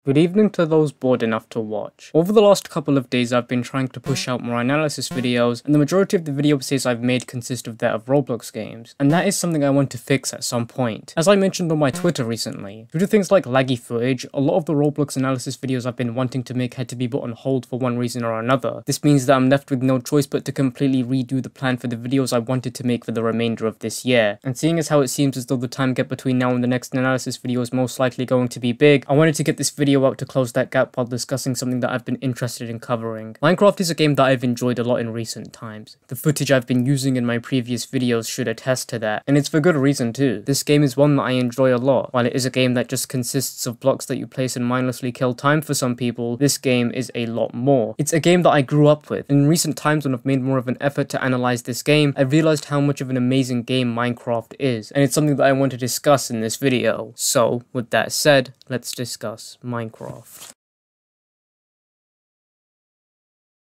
Good evening to those bored enough to watch. Over the last couple of days I've been trying to push out more analysis videos, and the majority of the video essays I've made consist of that of Roblox games, and that is something I want to fix at some point. As I mentioned on my Twitter recently, due to things like laggy footage, a lot of the Roblox analysis videos I've been wanting to make had to be put on hold for one reason or another. This means that I'm left with no choice but to completely redo the plan for the videos I wanted to make for the remainder of this year, and seeing as how it seems as though the time gap between now and the next analysis video is most likely going to be big, I wanted to get this video out to close that gap while discussing something that I've been interested in covering. Minecraft is a game that I've enjoyed a lot in recent times. The footage I've been using in my previous videos should attest to that, and it's for good reason too. This game is one that I enjoy a lot. While it is a game that just consists of blocks that you place and mindlessly kill time for some people, this game is a lot more. It's a game that I grew up with. In recent times when I've made more of an effort to analyze this game, I realized how much of an amazing game Minecraft is, and it's something that I want to discuss in this video. So, with that said, let's discuss Minecraft.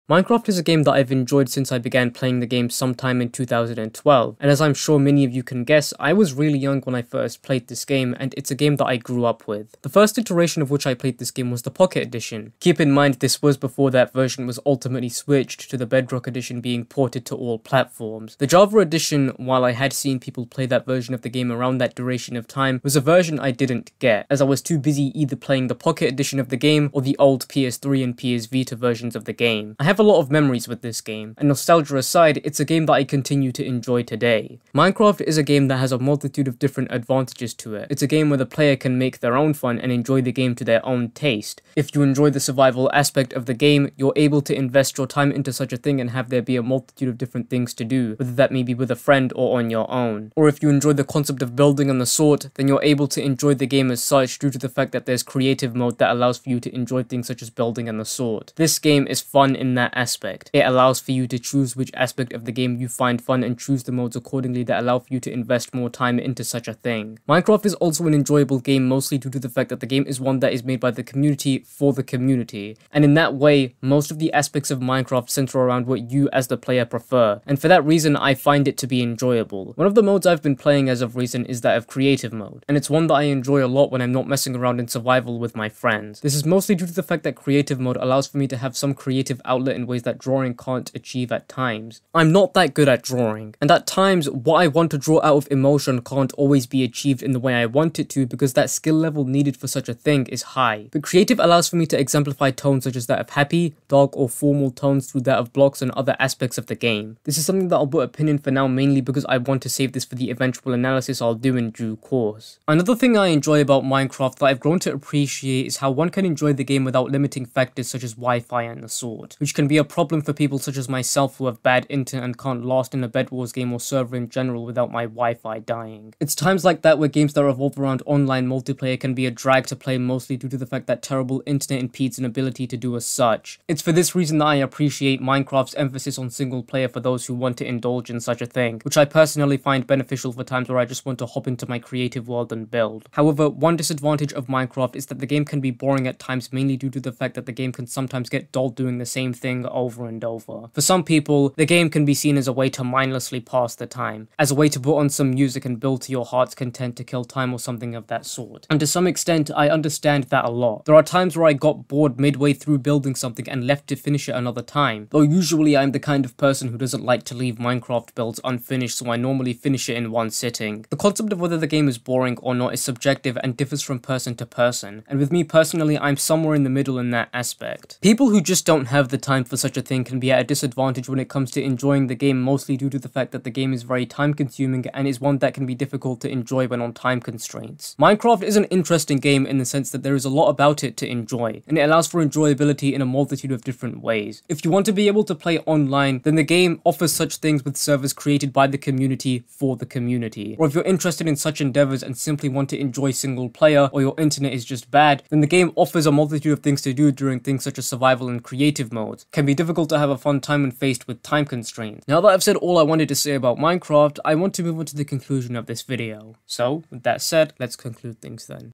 Minecraft is a game that I've enjoyed since I began playing the game sometime in 2012, and as I'm sure many of you can guess, I was really young when I first played this game, and it's a game that I grew up with. The first iteration of which I played this game was the Pocket Edition. Keep in mind this was before that version was ultimately switched to the Bedrock Edition being ported to all platforms. The Java Edition, while I had seen people play that version of the game around that duration of time, was a version I didn't get, as I was too busy either playing the Pocket Edition of the game or the old PS3 and PS Vita versions of the game. I have a lot of memories with this game, and nostalgia aside, it's a game that I continue to enjoy today. Minecraft is a game that has a multitude of different advantages to it. It's a game where the player can make their own fun and enjoy the game to their own taste. If you enjoy the survival aspect of the game, you're able to invest your time into such a thing and have there be a multitude of different things to do, whether that may be with a friend or on your own. Or if you enjoy the concept of building and the sort, then you're able to enjoy the game as such due to the fact that there's creative mode that allows for you to enjoy things such as building and the sort. This game is fun in that aspect. It allows for you to choose which aspect of the game you find fun and choose the modes accordingly that allow for you to invest more time into such a thing. Minecraft is also an enjoyable game mostly due to the fact that the game is one that is made by the community for the community, and in that way, most of the aspects of Minecraft center around what you as the player prefer, and for that reason I find it to be enjoyable. One of the modes I've been playing as of recent is that of creative mode, and it's one that I enjoy a lot when I'm not messing around in survival with my friends. This is mostly due to the fact that creative mode allows for me to have some creative outlet in ways that drawing can't achieve at times. I'm not that good at drawing, and at times what I want to draw out of emotion can't always be achieved in the way I want it to because that skill level needed for such a thing is high. But creative allows for me to exemplify tones such as that of happy, dark or formal tones through that of blocks and other aspects of the game. This is something that I'll put a pin in for now mainly because I want to save this for the eventual analysis I'll do in due course. Another thing I enjoy about Minecraft that I've grown to appreciate is how one can enjoy the game without limiting factors such as Wi-Fi and the sort, which can be a problem for people such as myself who have bad internet and can't last in a Bed Wars game or server in general without my Wi-Fi dying. It's times like that where games that revolve around online multiplayer can be a drag to play mostly due to the fact that terrible internet impedes an ability to do as such. It's for this reason that I appreciate Minecraft's emphasis on single player for those who want to indulge in such a thing, which I personally find beneficial for times where I just want to hop into my creative world and build. However, one disadvantage of Minecraft is that the game can be boring at times mainly due to the fact that the game can sometimes get dull doing the same thing over and over. For some people, the game can be seen as a way to mindlessly pass the time, as a way to put on some music and build to your heart's content to kill time or something of that sort. And to some extent, I understand that a lot. There are times where I got bored midway through building something and left to finish it another time, though usually I'm the kind of person who doesn't like to leave Minecraft builds unfinished, so I normally finish it in one sitting. The concept of whether the game is boring or not is subjective and differs from person to person, and with me personally, I'm somewhere in the middle in that aspect. People who just don't have the time for such a thing can be at a disadvantage when it comes to enjoying the game mostly due to the fact that the game is very time consuming and is one that can be difficult to enjoy when on time constraints. Minecraft is an interesting game in the sense that there is a lot about it to enjoy, and it allows for enjoyability in a multitude of different ways. If you want to be able to play online, then the game offers such things with servers created by the community for the community. Or if you're interested in such endeavors and simply want to enjoy single player or your internet is just bad, then the game offers a multitude of things to do during things such as survival and creative modes. It can be difficult to have a fun time when faced with time constraints. Now that I've said all I wanted to say about Minecraft, I want to move on to the conclusion of this video. So, with that said, let's conclude things then.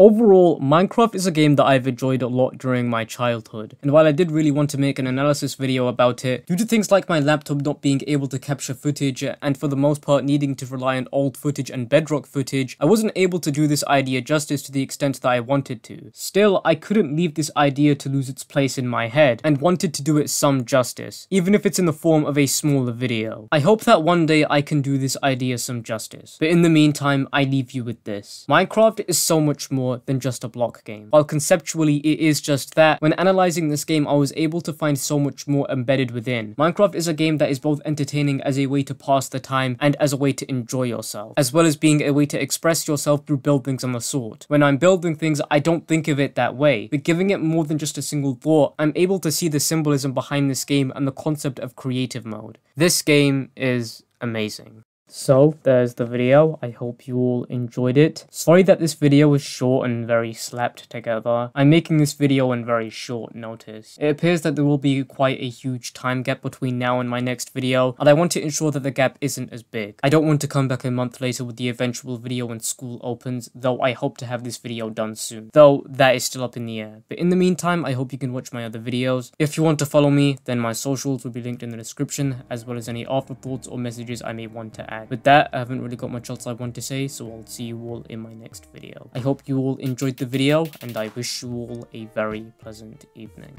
Overall, Minecraft is a game that I've enjoyed a lot during my childhood, and while I did really want to make an analysis video about it, due to things like my laptop not being able to capture footage, and for the most part needing to rely on old footage and bedrock footage, I wasn't able to do this idea justice to the extent that I wanted to. Still, I couldn't leave this idea to lose its place in my head, and wanted to do it some justice, even if it's in the form of a smaller video. I hope that one day I can do this idea some justice, but in the meantime, I leave you with this. Minecraft is so much more than just a block game. While conceptually it is just that, when analyzing this game I was able to find so much more embedded within. Minecraft is a game that is both entertaining as a way to pass the time and as a way to enjoy yourself, as well as being a way to express yourself through buildings and the sort. When I'm building things, I don't think of it that way, but giving it more than just a single thought, I'm able to see the symbolism behind this game and the concept of creative mode. This game is amazing. So, there's the video. I hope you all enjoyed it. Sorry that this video was short and very slapped together. I'm making this video on very short notice. It appears that there will be quite a huge time gap between now and my next video, and I want to ensure that the gap isn't as big. I don't want to come back a month later with the eventual video when school opens, though I hope to have this video done soon. Though, that is still up in the air. But in the meantime, I hope you can watch my other videos. If you want to follow me, then my socials will be linked in the description, as well as any afterthoughts or messages I may want to add. With that, I haven't really got much else I want to say, so I'll see you all in my next video. I hope you all enjoyed the video, and I wish you all a very pleasant evening.